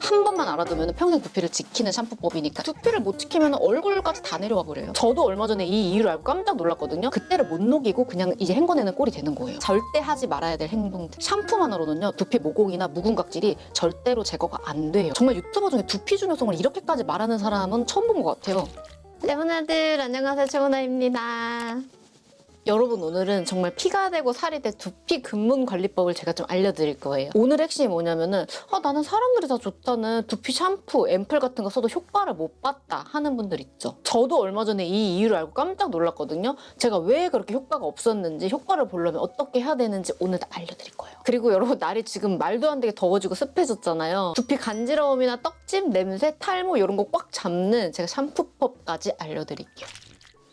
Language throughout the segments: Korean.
한 번만 알아두면 평생 두피를 지키는 샴푸법이니까 두피를 못 지키면 얼굴까지 다 내려와 버려요. 저도 얼마 전에 이 이유를 알고 깜짝 놀랐거든요. 그때를 못 녹이고 그냥 이제 헹궈내는 꼴이 되는 거예요. 절대 하지 말아야 될 행동들. 샴푸만으로는요 두피 모공이나 묵은 각질이 절대로 제거가 안 돼요. 정말 유튜버 중에 두피 중요성을 이렇게까지 말하는 사람은 처음 본 것 같아요. 레몬아들 안녕하세요, 최원아입니다. 여러분, 오늘은 정말 피가 되고 살이 된 두피 근문 관리법을 제가 좀 알려드릴 거예요. 오늘 핵심이 뭐냐면은 나는 사람들이 다 좋다는 두피 샴푸, 앰플 같은 거 써도 효과를 못 봤다 하는 분들 있죠. 저도 얼마 전에 이 이유를 알고 깜짝 놀랐거든요. 제가 왜 그렇게 효과가 없었는지, 효과를 보려면 어떻게 해야 되는지 오늘 다 알려드릴 거예요. 그리고 여러분, 날이 지금 말도 안 되게 더워지고 습해졌잖아요. 두피 간지러움이나 떡짐, 냄새, 탈모 이런 거 꽉 잡는 제가 샴푸법까지 알려드릴게요.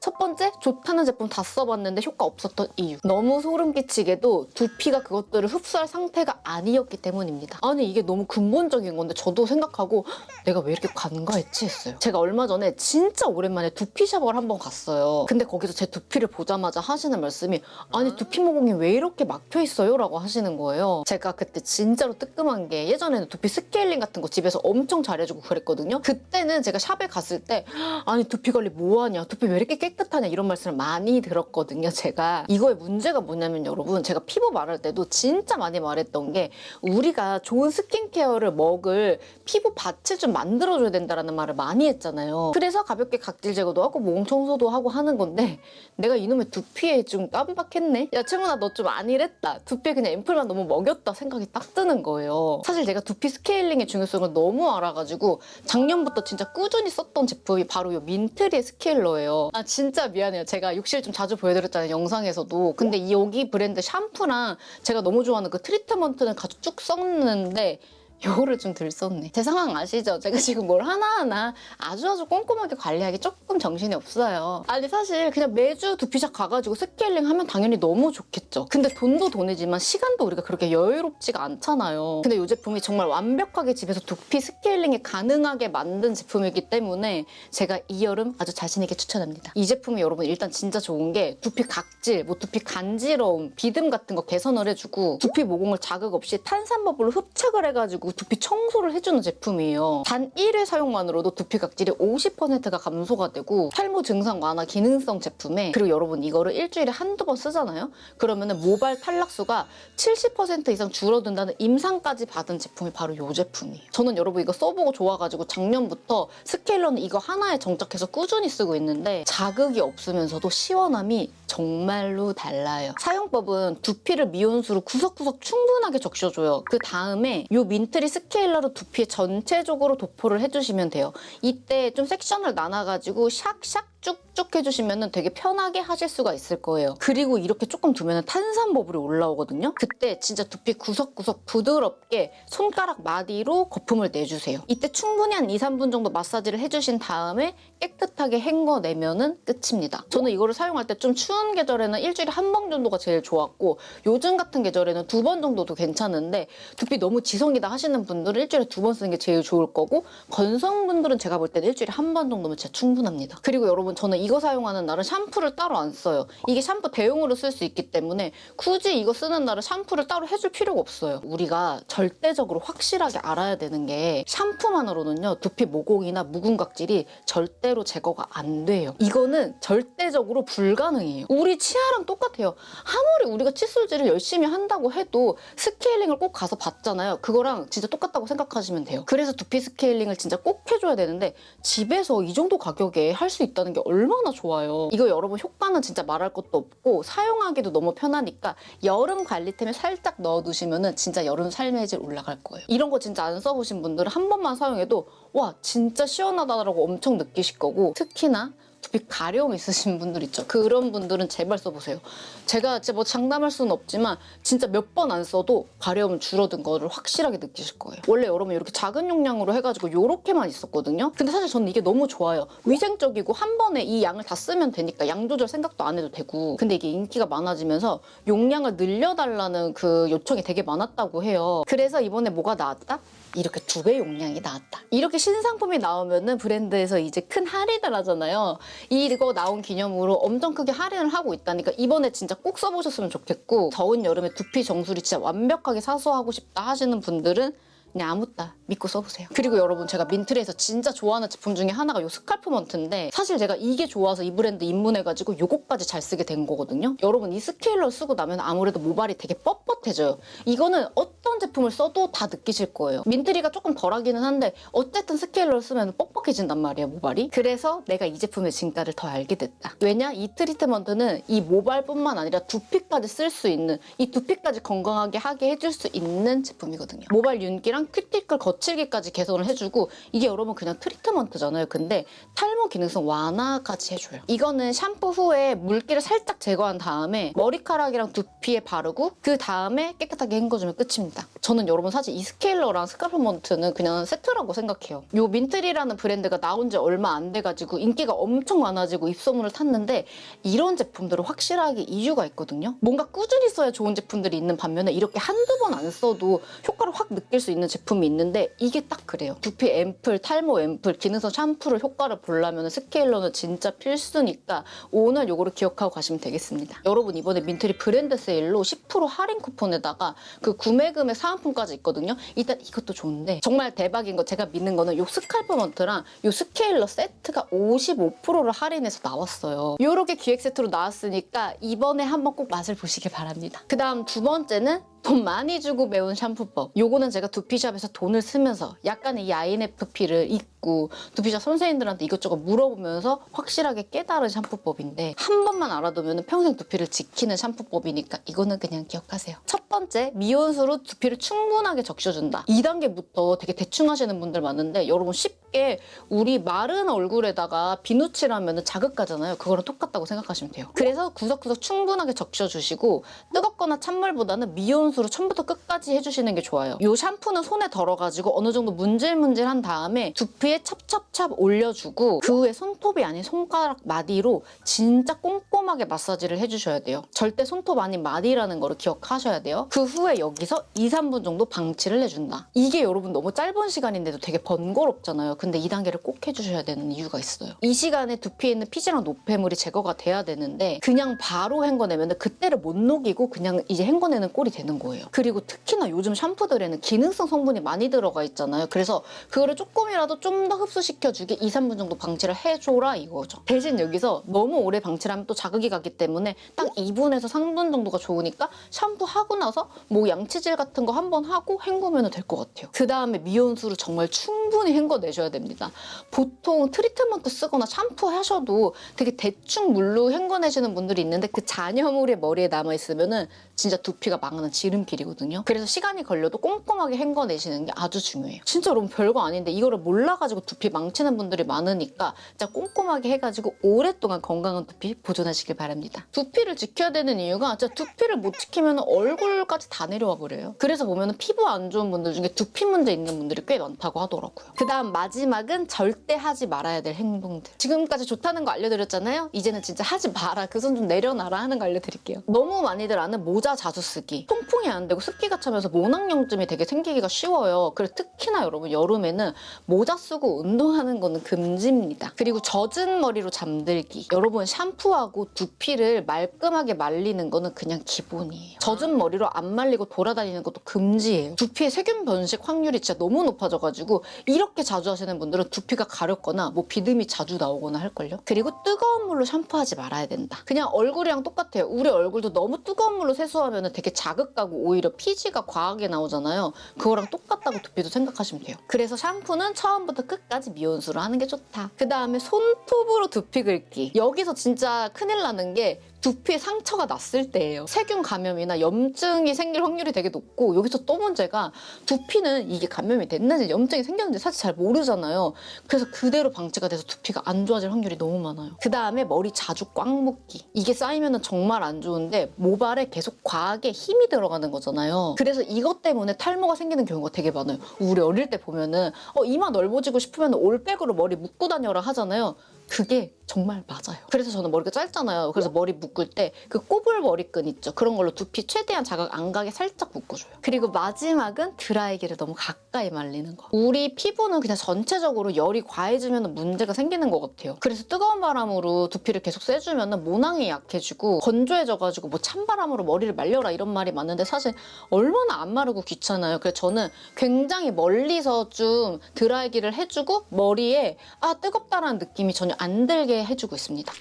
첫 번째, 좋다는 제품 다 써봤는데 효과 없었던 이유. 너무 소름 끼치게도 두피가 그것들을 흡수할 상태가 아니었기 때문입니다. 아니, 이게 너무 근본적인 건데 저도 생각하고 내가 왜 이렇게 간과했지 했어요. 제가 얼마 전에 진짜 오랜만에 두피샵을 한번 갔어요. 근데 거기서 제 두피를 보자마자 하시는 말씀이 아니, 두피 모공이 왜 이렇게 막혀있어요? 라고 하시는 거예요. 제가 그때 진짜로 뜨끔한 게 예전에는 두피 스케일링 같은 거 집에서 엄청 잘해주고 그랬거든요. 그때는 제가 샵에 갔을 때 아니, 두피 관리 뭐하냐? 두피 왜 이렇게 깨끗하냐 이런 말씀을 많이 들었거든요. 제가 이거의 문제가 뭐냐면 여러분, 제가 피부 말할 때도 진짜 많이 말했던 게 우리가 좋은 스킨케어를 먹을 피부 밭을 좀 만들어줘야 된다라는 말을 많이 했잖아요. 그래서 가볍게 각질 제거도 하고 모공 청소도 하고 하는 건데 내가 이놈의 두피에 좀 깜빡했네. 야, 채문아, 너 좀 아니랬다. 두피에 그냥 앰플만 너무 먹였다 생각이 딱 드는 거예요. 사실 제가 두피 스케일링의 중요성을 너무 알아가지고 작년부터 진짜 꾸준히 썼던 제품이 바로 이 민트리의 스케일러예요. 진짜 미안해요. 제가 욕실 좀 자주 보여드렸잖아요, 영상에서도. 근데 여기 브랜드 샴푸랑 제가 너무 좋아하는 그 트리트먼트는 가지고 쭉 썼는데 요거를 좀 덜 썼네. 제 상황 아시죠? 제가 지금 뭘 하나하나 아주 꼼꼼하게 관리하기 조금 정신이 없어요. 아니, 사실 그냥 매주 두피샵 가가지고 스케일링 하면 당연히 너무 좋겠죠. 근데 돈도 돈이지만 시간도 우리가 그렇게 여유롭지가 않잖아요. 근데 이 제품이 정말 완벽하게 집에서 두피 스케일링이 가능하게 만든 제품이기 때문에 제가 이 여름 아주 자신있게 추천합니다. 이 제품이 여러분 일단 진짜 좋은 게 두피 각질, 두피 간지러움, 비듬 같은 거 개선을 해주고 두피 모공을 자극 없이 탄산버블로 흡착을 해가지고 두피 청소를 해주는 제품이에요. 단 1회 사용만으로도 두피 각질이 50%가 감소가 되고 탈모 증상 완화 기능성 제품에, 그리고 여러분 이거를 일주일에 한두 번 쓰잖아요? 그러면은 모발 탈락수가 70% 이상 줄어든다는 임상까지 받은 제품이 바로 이 제품이에요. 저는 여러분 이거 써보고 좋아가지고 작년부터 스케일러는 이거 하나에 정착해서 꾸준히 쓰고 있는데 자극이 없으면서도 시원함이 정말로 달라요. 사용법은 두피를 미온수로 구석구석 충분하게 적셔줘요. 그 다음에 이 민트리 스케일러로 두피에 전체적으로 도포를 해주시면 돼요. 이때 좀 섹션을 나눠가지고 샥샥 쭉쭉 해주시면 되게 편하게 하실 수가 있을 거예요. 그리고 이렇게 조금 두면 탄산버블이 올라오거든요. 그때 진짜 두피 구석구석 부드럽게 손가락 마디로 거품을 내주세요. 이때 충분히 한 2, 3분 정도 마사지를 해주신 다음에 깨끗하게 헹궈내면 끝입니다. 저는 이거를 사용할 때 좀 추운 계절에는 일주일에 한 번 정도가 제일 좋았고 요즘 같은 계절에는 2번 정도도 괜찮은데 두피 너무 지성이다 하시는 분들은 일주일에 2번 쓰는 게 제일 좋을 거고 건성분들은 제가 볼 때는 일주일에 한 번 정도면 진짜 충분합니다. 그리고 여러분, 저는 이거 사용하는 날은 샴푸를 따로 안 써요. 이게 샴푸 대용으로 쓸 수 있기 때문에 굳이 이거 쓰는 날은 샴푸를 따로 해줄 필요가 없어요. 우리가 절대적으로 확실하게 알아야 되는 게 샴푸만으로는요 두피 모공이나 묵은 각질이 절대로 제거가 안 돼요. 이거는 절대적으로 불가능해요. 우리 치아랑 똑같아요. 아무리 우리가 칫솔질을 열심히 한다고 해도 스케일링을 꼭 가서 받잖아요. 그거랑 진짜 똑같다고 생각하시면 돼요. 그래서 두피 스케일링을 진짜 꼭 해줘야 되는데 집에서 이 정도 가격에 할 수 있다는 게 얼마나 좋아요. 이거 여러분 효과는 진짜 말할 것도 없고 사용하기도 너무 편하니까 여름 관리템에 살짝 넣어두시면 진짜 여름 삶의 질 올라갈 거예요. 이런 거 진짜 안 써보신 분들은 한 번만 사용해도 와, 진짜 시원하다라고 엄청 느끼실 거고, 특히나 두피 가려움 있으신 분들 있죠. 그런 분들은 제발 써보세요. 제가 진짜 뭐 장담할 수는 없지만 진짜 몇 번 안 써도 가려움 줄어든 거를 확실하게 느끼실 거예요. 원래 여러분 이렇게 작은 용량으로 해가지고 이렇게만 있었거든요. 근데 사실 저는 이게 너무 좋아요. 위생적이고 한 번에 이 양을 다 쓰면 되니까 양 조절 생각도 안 해도 되고. 근데 이게 인기가 많아지면서 용량을 늘려달라는 그 요청이 되게 많았다고 해요. 그래서 이번에 뭐가 나왔다? 이렇게 2배 용량이 나왔다. 이렇게 신상품이 나오면은 브랜드에서 이제 큰 할인을 하잖아요. 이거 나온 기념으로 엄청 크게 할인을 하고 있다니까 이번에 진짜 꼭 써보셨으면 좋겠고, 더운 여름에 두피 정수리 진짜 완벽하게 사수하고 싶다 하시는 분들은 그냥 아무따 믿고 써보세요. 그리고 여러분, 제가 민트리에서 진짜 좋아하는 제품 중에 하나가 요 스칼프먼트인데, 사실 제가 이게 좋아서 이 브랜드 입문해가지고 요거까지 잘 쓰게 된 거거든요. 여러분, 이 스케일러 쓰고 나면 아무래도 모발이 되게 뻣뻣해져요. 이거는 어떤 제품을 써도 다 느끼실 거예요. 민트리가 조금 덜하기는 한데 어쨌든 스케일러를 쓰면 뻑뻑해진단 말이에요, 모발이. 그래서 내가 이 제품의 진가를 더 알게 됐다. 왜냐? 이 트리트먼트는 이 모발뿐만 아니라 두피까지 쓸 수 있는, 이 두피까지 건강하게 하게 해줄 수 있는 제품이거든요. 모발 윤기랑 큐티클 거칠기까지 개선을 해주고, 이게 여러분 그냥 트리트먼트잖아요. 근데 탈모 기능성 완화까지 해줘요. 이거는 샴푸 후에 물기를 살짝 제거한 다음에 머리카락이랑 두피에 바르고 그 다음에 깨끗하게 헹궈주면 끝입니다. 저는 여러분 사실 이 스케일러랑 스칼프먼트는 그냥 세트라고 생각해요. 요 민트리라는 브랜드가 나온 지 얼마 안 돼가지고 인기가 엄청 많아지고 입소문을 탔는데, 이런 제품들은 확실하게 이유가 있거든요. 뭔가 꾸준히 써야 좋은 제품들이 있는 반면에 이렇게 한두 번 안 써도 효과를 확 느낄 수 있는 제품이 있는데, 이게 딱 그래요. 두피 앰플, 탈모 앰플, 기능성 샴푸를 효과를 보려면 스케일러는 진짜 필수니까 오늘 요거를 기억하고 가시면 되겠습니다. 여러분, 이번에 민트리 브랜드 세일로 10% 할인 쿠폰에다가 그 구매 금액 사은품까지 있거든요. 일단 이것도 좋은데 정말 대박인 거, 제가 믿는 거는 요 스칼프먼트랑 요 스케일러 세트가 55%를 할인해서 나왔어요. 요렇게 기획 세트로 나왔으니까 이번에 한번 꼭 맛을 보시길 바랍니다. 그 다음 두 번째는 돈 많이 주고 배운 샴푸법. 요거는 제가 두피샵에서 돈을 쓰면서 약간의 이 INFP를 잊고 두피샵 선생님들한테 이것저것 물어보면서 확실하게 깨달은 샴푸법인데, 한 번만 알아두면 평생 두피를 지키는 샴푸법이니까 이거는 그냥 기억하세요. 첫 번째, 미온수로 두피를 충분하게 적셔준다. 2단계부터 되게 대충 하시는 분들 많은데, 여러분 쉽게 우리 마른 얼굴에다가 비누칠하면 자극하잖아요. 그거랑 똑같다고 생각하시면 돼요. 그래서 구석구석 충분하게 적셔주시고, 뜨겁거나 찬물보다는 미온수로 처음부터 끝까지 해주시는 게 좋아요. 이 샴푸는 손에 덜어가지고 어느 정도 문질문질한 다음에 두피에 찹찹찹 올려주고, 그 후에 손톱이 아닌 손가락 마디로 진짜 꼼꼼하게 마사지를 해주셔야 돼요. 절대 손톱 아닌 마디라는 거를 기억하셔야 돼요. 그 후에 여기서 2, 3분 정도 방치를 해준다. 이게 여러분 너무 짧은 시간인데도 되게 번거롭잖아요. 근데 이 단계를 꼭 해주셔야 되는 이유가 있어요. 이 시간에 두피에 있는 피지랑 노폐물이 제거가 돼야 되는데, 그냥 바로 헹궈내면 그때를 못 녹이고 그냥 이제 헹궈내는 꼴이 되는 거예요. 그리고 특히나 요즘 샴푸들에는 기능성 성분이 많이 들어가 있잖아요. 그래서 그거를 조금이라도 좀 더 흡수시켜주게 2, 3분 정도 방치를 해줘라 이거죠. 대신 여기서 너무 오래 방치를 하면 또 자극이 가기 때문에 딱 2분에서 3분 정도가 좋으니까 샴푸하고 나서 뭐 양치질 같은 거 한번 하고 헹구면 될 것 같아요. 그 다음에 미온수로 정말 충분히 헹궈내셔야 됩니다. 보통 트리트먼트 쓰거나 샴푸 하셔도 되게 대충 물로 헹궈내시는 분들이 있는데, 그 잔여물이 머리에 남아있으면은 진짜 두피가 망하는 지름길이거든요. 그래서 시간이 걸려도 꼼꼼하게 헹궈내시는 게 아주 중요해요. 진짜 여러분 별거 아닌데 이거를 몰라가지고 두피 망치는 분들이 많으니까 진짜 꼼꼼하게 해가지고 오랫동안 건강한 두피 보존하시길 바랍니다. 두피를 지켜야 되는 이유가, 진짜 두피를 못 지키면 얼굴까지 다 내려와 버려요. 그래서 보면 피부 안 좋은 분들 중에 두피 문제 있는 분들이 꽤 많다고 하더라고요. 그 다음 마지막은 절대 하지 말아야 될 행동들. 지금까지 좋다는 거 알려드렸잖아요. 이제는 진짜 하지 마라, 그 손 좀 내려놔라 하는 거 알려드릴게요. 너무 많이들 아는 모자 자주 쓰기. 통풍이 안 되고 습기가 차면서 모낭염증이 되게 생기기가 쉬워요. 그래서 특히나 여러분 여름에는 모자 쓰고 운동하는 거는 금지입니다. 그리고 젖은 머리로 잠들기. 여러분 샴푸하고 두피를 말끔하게 말리는 거는 그냥 기본이에요. 젖은 머리로 안 말리고 돌아다니는 것도 금지예요. 두피의 세균 번식 확률이 진짜 너무 높아져가지고 이렇게 자주 하시는 분들은 두피가 가렵거나 뭐 비듬이 자주 나오거나 할걸요. 그리고 뜨거운 물로 샴푸하지 말아야 된다. 그냥 얼굴이랑 똑같아요. 우리 얼굴도 너무 뜨거운 물로 세수하면 되게 자극가고 오히려 피지가 과하게 나오잖아요. 그거랑 똑같다고 두피도 생각하시면 돼요. 그래서 샴푸는 처음부터 끝까지 미온수로 하는 게 좋다. 그 다음에 손톱으로 두피 긁기. 여기서 진짜 큰일 나는 게 두피에 상처가 났을 때예요. 세균 감염이나 염증이 생길 확률이 되게 높고, 여기서 또 문제가 두피는 이게 감염이 됐는지 염증이 생겼는지 사실 잘 모르잖아요. 그래서 그대로 방치가 돼서 두피가 안 좋아질 확률이 너무 많아요. 그 다음에 머리 자주 꽉 묶기. 이게 쌓이면 정말 안 좋은데 모발에 계속 과하게 힘이 들어가는 거잖아요. 그래서 이것 때문에 탈모가 생기는 경우가 되게 많아요. 우리 어릴 때 보면은 이마 넓어지고 싶으면 올백으로 머리 묶고 다녀라 하잖아요. 그게 정말 맞아요. 그래서 저는 머리가 짧잖아요. 그래서 머리 묶을 때 그 꼬불 머리끈 있죠. 그런 걸로 두피 최대한 자극 안 가게 살짝 묶어줘요. 그리고 마지막은 드라이기를 너무 가까이 말리는 거. 우리 피부는 그냥 전체적으로 열이 과해지면 문제가 생기는 것 같아요. 그래서 뜨거운 바람으로 두피를 계속 쐬주면 모낭이 약해지고 건조해져가지고 뭐 찬바람으로 머리를 말려라 이런 말이 많은데 사실 얼마나 안 마르고 귀찮아요. 그래서 저는 굉장히 멀리서 좀 드라이기를 해주고 머리에 뜨겁다라는 느낌이 전혀 안 들게 해주고 있습니다.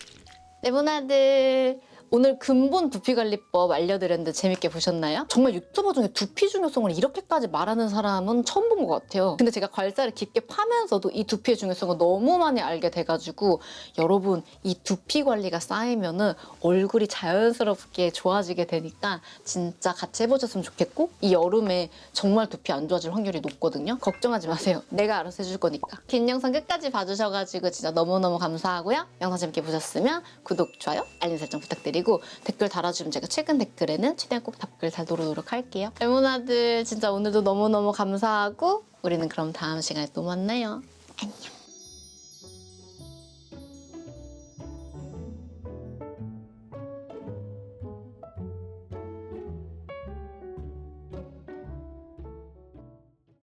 네모나들 오늘 근본 두피관리법 알려드렸는데 재밌게 보셨나요? 정말 유튜버 중에 두피 중요성을 이렇게까지 말하는 사람은 처음 본 것 같아요. 근데 제가 괄사를 깊게 파면서도 이 두피의 중요성을 너무 많이 알게 돼가지고 여러분 이 두피 관리가 쌓이면은 얼굴이 자연스럽게 좋아지게 되니까 진짜 같이 해보셨으면 좋겠고 이 여름에 정말 두피 안 좋아질 확률이 높거든요. 걱정하지 마세요. 내가 알아서 해줄 거니까. 긴 영상 끝까지 봐주셔가지고 진짜 너무너무 감사하고요. 영상 재밌게 보셨으면 구독, 좋아요, 알림 설정 부탁드리고 댓글 달아주면 제가 최근 댓글에는 최대한 꼭 답글 달도록 할게요. 레모나들 진짜 오늘도 너무너무 감사하고 우리는 그럼 다음 시간에 또 만나요. 안녕.